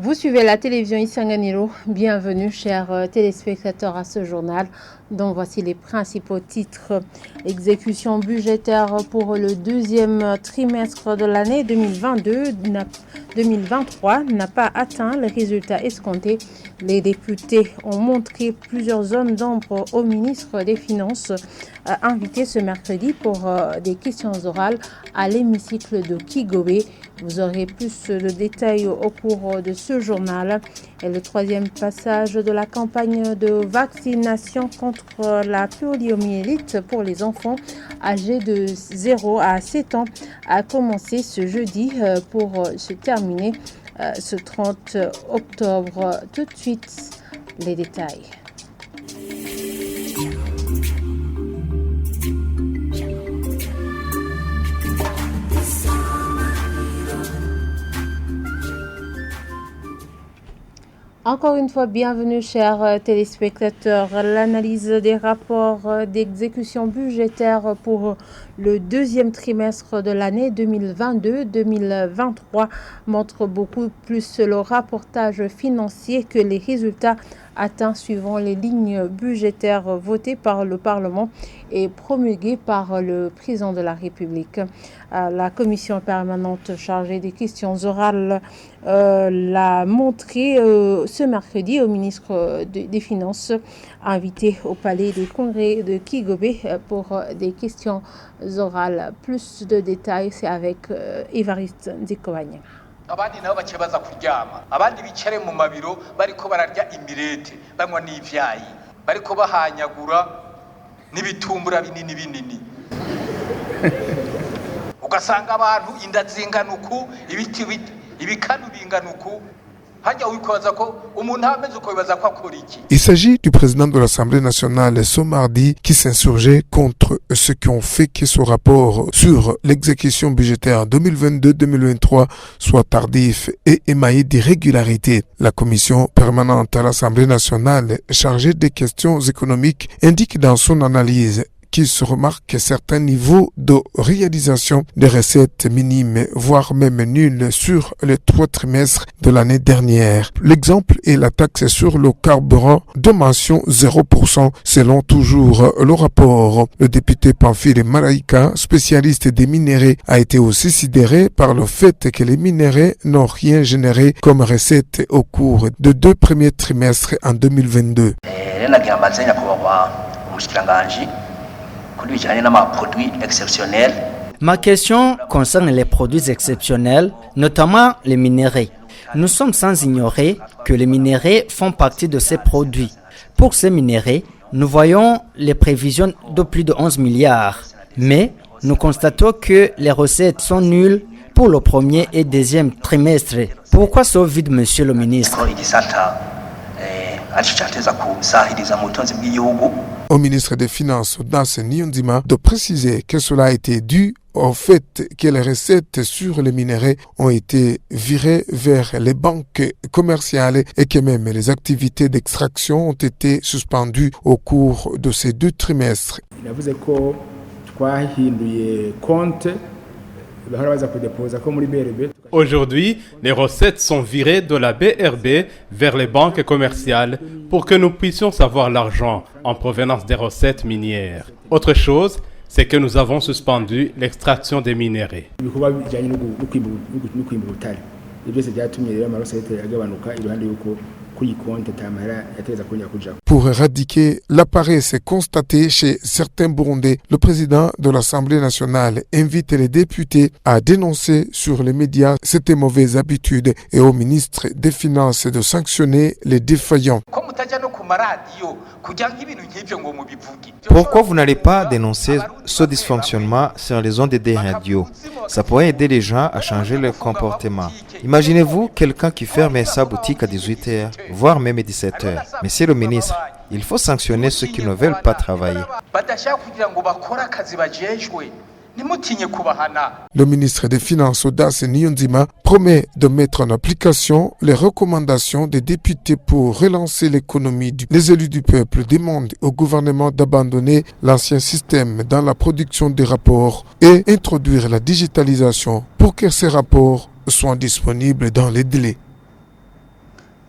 Vous suivez la télévision Isanganiro. Bienvenue, chers téléspectateurs, à ce journal dont voici les principaux titres. Exécution budgétaire pour le deuxième trimestre de l'année 2023 n'a pas atteint les résultats escomptés. Les députés ont montré plusieurs zones d'ombre au ministre des Finances, invité ce mercredi pour des questions orales à l'hémicycle de Kigobe. Vous aurez plus de détails au cours de ce journal. Et le troisième passage de la campagne de vaccination contre la poliomyélite pour les enfants âgés de 0 à 7 ans a commencé ce jeudi pour se terminer ce 30 octobre. Tout de suite, les détails. Encore une fois, bienvenue, chers téléspectateurs. L'analyse des rapports d'exécution budgétaire pour le deuxième trimestre de l'année 2022-2023 montre beaucoup plus le rapportage financier que les résultats atteints suivant les lignes budgétaires votées par le Parlement et promulguées par le président de la République. La commission permanente chargée des questions orales l'a montré ce mercredi au ministre des Finances, invité au palais des congrès de Kigobe pour des questions orales. Plus de détails, c'est avec Évariste Ndikobanya. Abandi nabo bakibaza kuryama abandi bicare mu mabiro bariko bararya imirete banywa n'ivyayi bariko bahanyagura n'ibitumbura binini ugasanga abantu inda zinganuku ibiti ibikanu binganuku. Il s'agit du président de l'Assemblée nationale ce mardi qui s'insurgeait contre ceux qui ont fait que ce rapport sur l'exécution budgétaire 2022-2023 soit tardif et émaillé d'irrégularités. La commission permanente à l'Assemblée nationale chargée des questions économiques indique dans son analyse qui se remarque certains niveaux de réalisation des recettes minimes, voire même nuls sur les 3 trimestres de l'année dernière. L'exemple est la taxe sur le carburant de mention 0% selon toujours le rapport. Le député Pamphile Maraïka, spécialiste des minéraux, a été aussi sidéré par le fait que les minéraux n'ont rien généré comme recette au cours de 2 premiers trimestres en 2022. Ma question concerne les produits exceptionnels, notamment les minéraux. Nous sommes sans ignorer que les minéraux font partie de ces produits. Pour ces minéraux, nous voyons les prévisions de plus de 11 milliards. Mais nous constatons que les recettes sont nulles pour le premier et deuxième trimestre. Pourquoi ce vide, monsieur le ministre? Au ministre des Finances, Odas Niyonzima, de préciser que cela a été dû au fait que les recettes sur les minéraux ont été virées vers les banques commerciales et que même les activités d'extraction ont été suspendues au cours de ces 2 trimestres. Aujourd'hui, les recettes sont virées de la BRB vers les banques commerciales pour que nous puissions savoir l'argent en provenance des recettes minières. Autre chose, c'est que nous avons suspendu l'extraction des minéraux. Pour éradiquer la paresse constatée chez certains Burundais, le président de l'Assemblée nationale invite les députés à dénoncer sur les médias cette mauvaise habitude et au ministre des Finances de sanctionner les défaillants. Pourquoi vous n'allez pas dénoncer ce dysfonctionnement sur les ondes des radios? Ça pourrait aider les gens à changer leur comportement. Imaginez-vous quelqu'un qui ferme sa boutique à 18h, voire même à 17h. Monsieur le ministre, il faut sanctionner ceux qui ne veulent pas travailler. Le ministre des Finances, Odas Niyonzima, promet de mettre en application les recommandations des députés pour relancer l'économie. Les élus du peuple demandent au gouvernement d'abandonner l'ancien système dans la production des rapports et introduire la digitalisation pour que ces rapports soient disponibles dans les délais.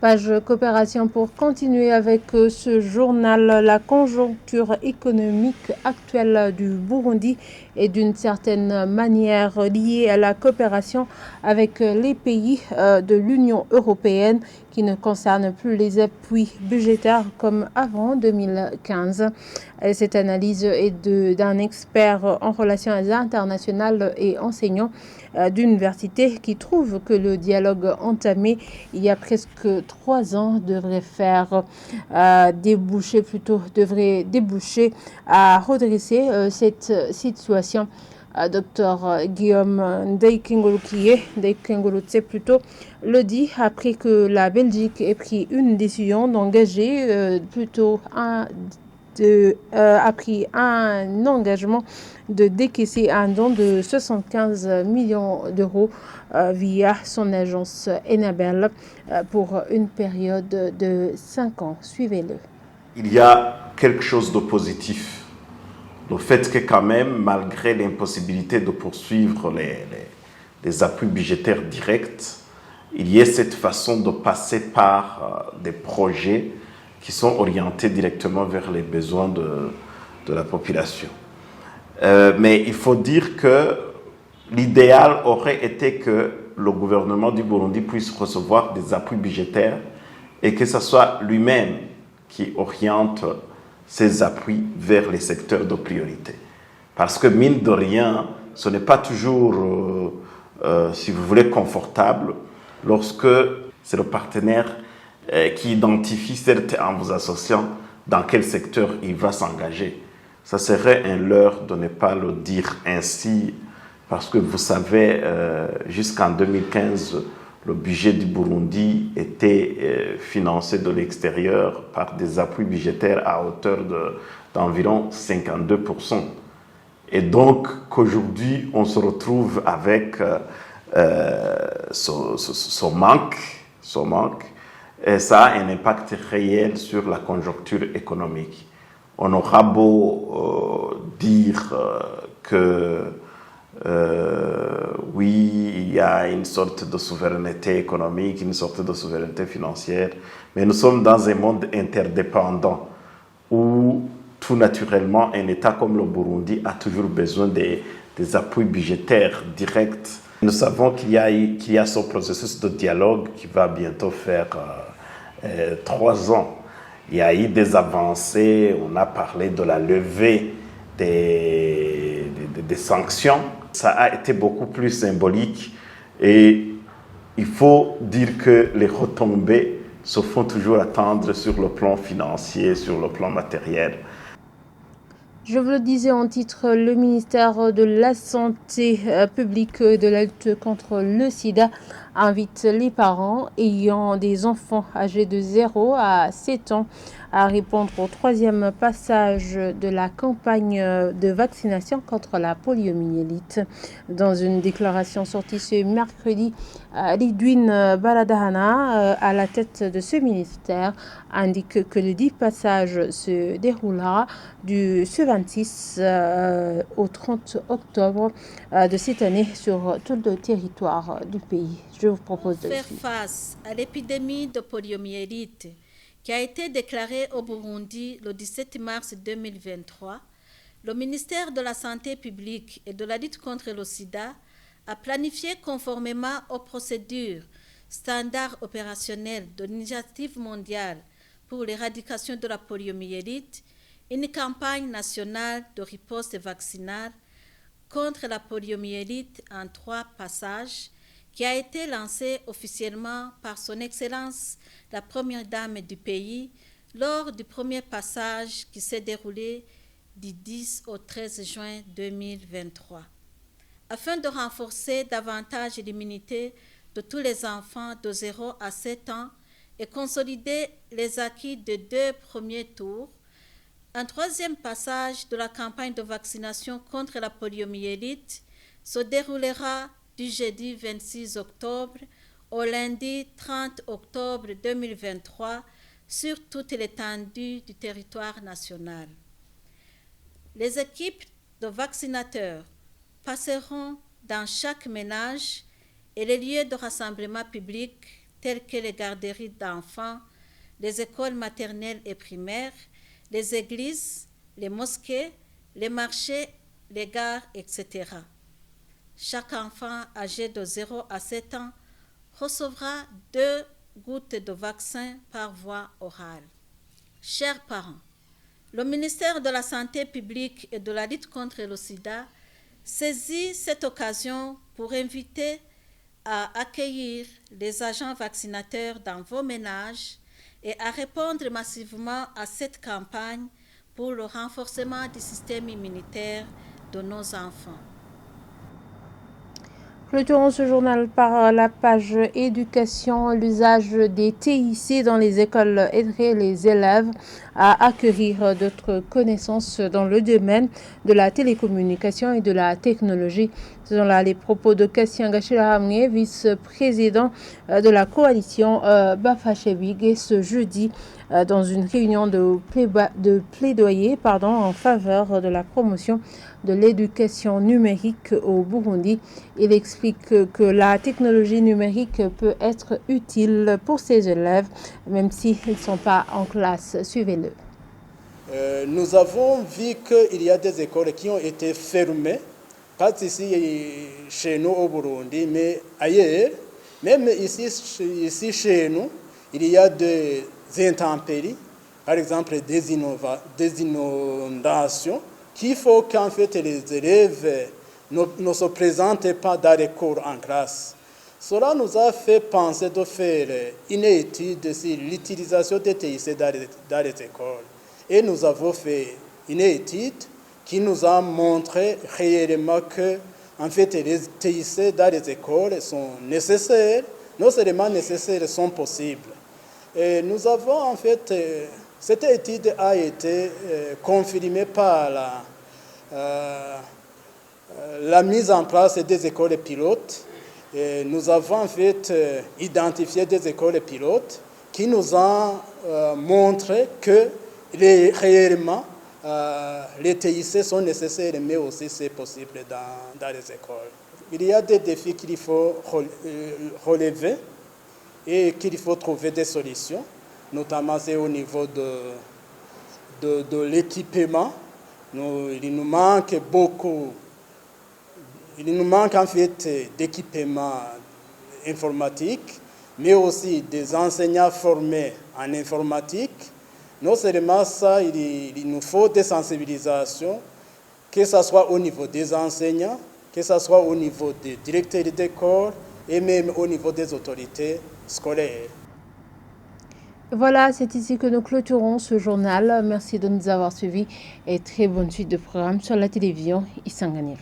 Page coopération pour continuer avec ce journal. La conjoncture économique actuelle du Burundi est d'une certaine manière liée à la coopération avec les pays de l'Union européenne qui ne concernent plus les appuis budgétaires comme avant 2015. Cette analyse est d'un expert en relations internationales et enseignant d'université qui trouve que le dialogue entamé il y a presque 3 ans devrait déboucher à redresser cette situation. Dr Guillaume Ndeikengolutse plutôt le dit après que la Belgique ait pris une décision d'engager a pris un engagement de décaisser un don de 75 millions d'euros via son agence Enabel pour une période de 5 ans. Suivez-le. Il y a quelque chose de positif. Le fait que quand même, malgré l'impossibilité de poursuivre les appuis budgétaires directs, il y ait cette façon de passer par des projets qui sont orientés directement vers les besoins de la population. Mais il faut dire que l'idéal aurait été que le gouvernement du Burundi puisse recevoir des appuis budgétaires et que ce soit lui-même qui oriente ces appuis vers les secteurs de priorité. Parce que mine de rien, ce n'est pas toujours, si vous voulez, confortable lorsque c'est le partenaire qui identifie, certes en vous associant, dans quel secteur il va s'engager. Ça serait un leurre de ne pas le dire ainsi, parce que vous savez, jusqu'en 2015, le budget du Burundi était financé de l'extérieur par des appuis budgétaires à hauteur d'environ 52%. Et donc qu'aujourd'hui, on se retrouve avec ce manque, et ça a un impact réel sur la conjoncture économique. On aura beau dire que oui, il y a une sorte de souveraineté économique, une sorte de souveraineté financière, mais nous sommes dans un monde interdépendant où tout naturellement un État comme le Burundi a toujours besoin des appuis budgétaires directs. Nous savons qu'il y a ce processus de dialogue qui va bientôt faire 3 ans. Il y a eu des avancées, on a parlé de la levée des sanctions. Ça a été beaucoup plus symbolique et il faut dire que les retombées se font toujours attendre sur le plan financier, sur le plan matériel. Je vous le disais en titre, le ministère de la Santé publique et de la lutte contre le sida invite les parents ayant des enfants âgés de 0 à 7 ans à répondre au 3e passage de la campagne de vaccination contre la poliomyélite. Dans une déclaration sortie ce mercredi, Lidwin Baladahana, à la tête de ce ministère, indique que le dit passage se déroulera du 26 au 30 octobre de cette année sur tout le territoire du pays. Je vous propose de faire face à l'épidémie de poliomyélite qui a été déclarée au Burundi le 17 mars 2023, le ministère de la Santé publique et de la lutte contre le sida a planifié conformément aux procédures standards opérationnels de l'initiative mondiale pour l'éradication de la poliomyélite une campagne nationale de riposte vaccinale contre la poliomyélite en 3 passages qui a été lancée officiellement par son Excellence la Première Dame du pays lors du premier passage qui s'est déroulé du 10 au 13 juin 2023. Afin de renforcer davantage l'immunité de tous les enfants de 0 à 7 ans et consolider les acquis des 2 premiers tours, un 3e passage de la campagne de vaccination contre la poliomyélite se déroulera du jeudi 26 octobre au lundi 30 octobre 2023 sur toute l'étendue du territoire national. Les équipes de vaccinateurs passeront dans chaque ménage et les lieux de rassemblement public telles que les garderies d'enfants, les écoles maternelles et primaires, les églises, les mosquées, les marchés, les gares, etc. Chaque enfant âgé de 0 à 7 ans recevra 2 gouttes de vaccin par voie orale. Chers parents, le ministère de la Santé publique et de la lutte contre le sida saisit cette occasion pour inviter à accueillir les agents vaccinateurs dans vos ménages et à répondre massivement à cette campagne pour le renforcement du système immunitaire de nos enfants. Clôturons ce journal par la page éducation. L'usage des TIC dans les écoles aiderait les élèves à acquérir d'autres connaissances dans le domaine de la télécommunication et de la technologie. Ce sont là les propos de Cassien Gachelahamné, vice-président de la coalition Bafachebig, ce jeudi dans une réunion de plaidoyer en faveur de la promotion de l'éducation numérique au Burundi. Il explique que la technologie numérique peut être utile pour ces élèves, même s'ils ne sont pas en classe. Suivez-le. Nous avons vu qu'il y a des écoles qui ont été fermées, pas ici chez nous au Burundi, mais ailleurs. Même ici chez nous, il y a des intempéries, par exemple des inondations, qu'il faut qu'en fait les élèves ne se présentent pas dans les cours en classe. Cela nous a fait penser de faire une étude sur l'utilisation des TIC dans les écoles. Et nous avons fait une étude qui nous a montré réellement que en fait, les TIC dans les écoles sont nécessaires, non seulement nécessaires, sont possibles. Et nous avons en fait, cette étude a été confirmée par la mise en place des écoles pilotes. Et nous avons en fait identifié des écoles pilotes qui nous ont montré que réellement les TIC sont nécessaires, mais aussi c'est possible dans les écoles. Il y a des défis qu'il faut relever et qu'il faut trouver des solutions, notamment c'est au niveau de l'équipement. Il nous manque beaucoup. Il nous manque en fait d'équipements informatiques, mais aussi des enseignants formés en informatique. Non seulement ça, il nous faut des sensibilisations, que ce soit au niveau des enseignants, que ce soit au niveau des directeurs d'école et même au niveau des autorités scolaires. Voilà, c'est ici que nous clôturons ce journal. Merci de nous avoir suivis et très bonne suite de programmes sur la télévision Isanganiro.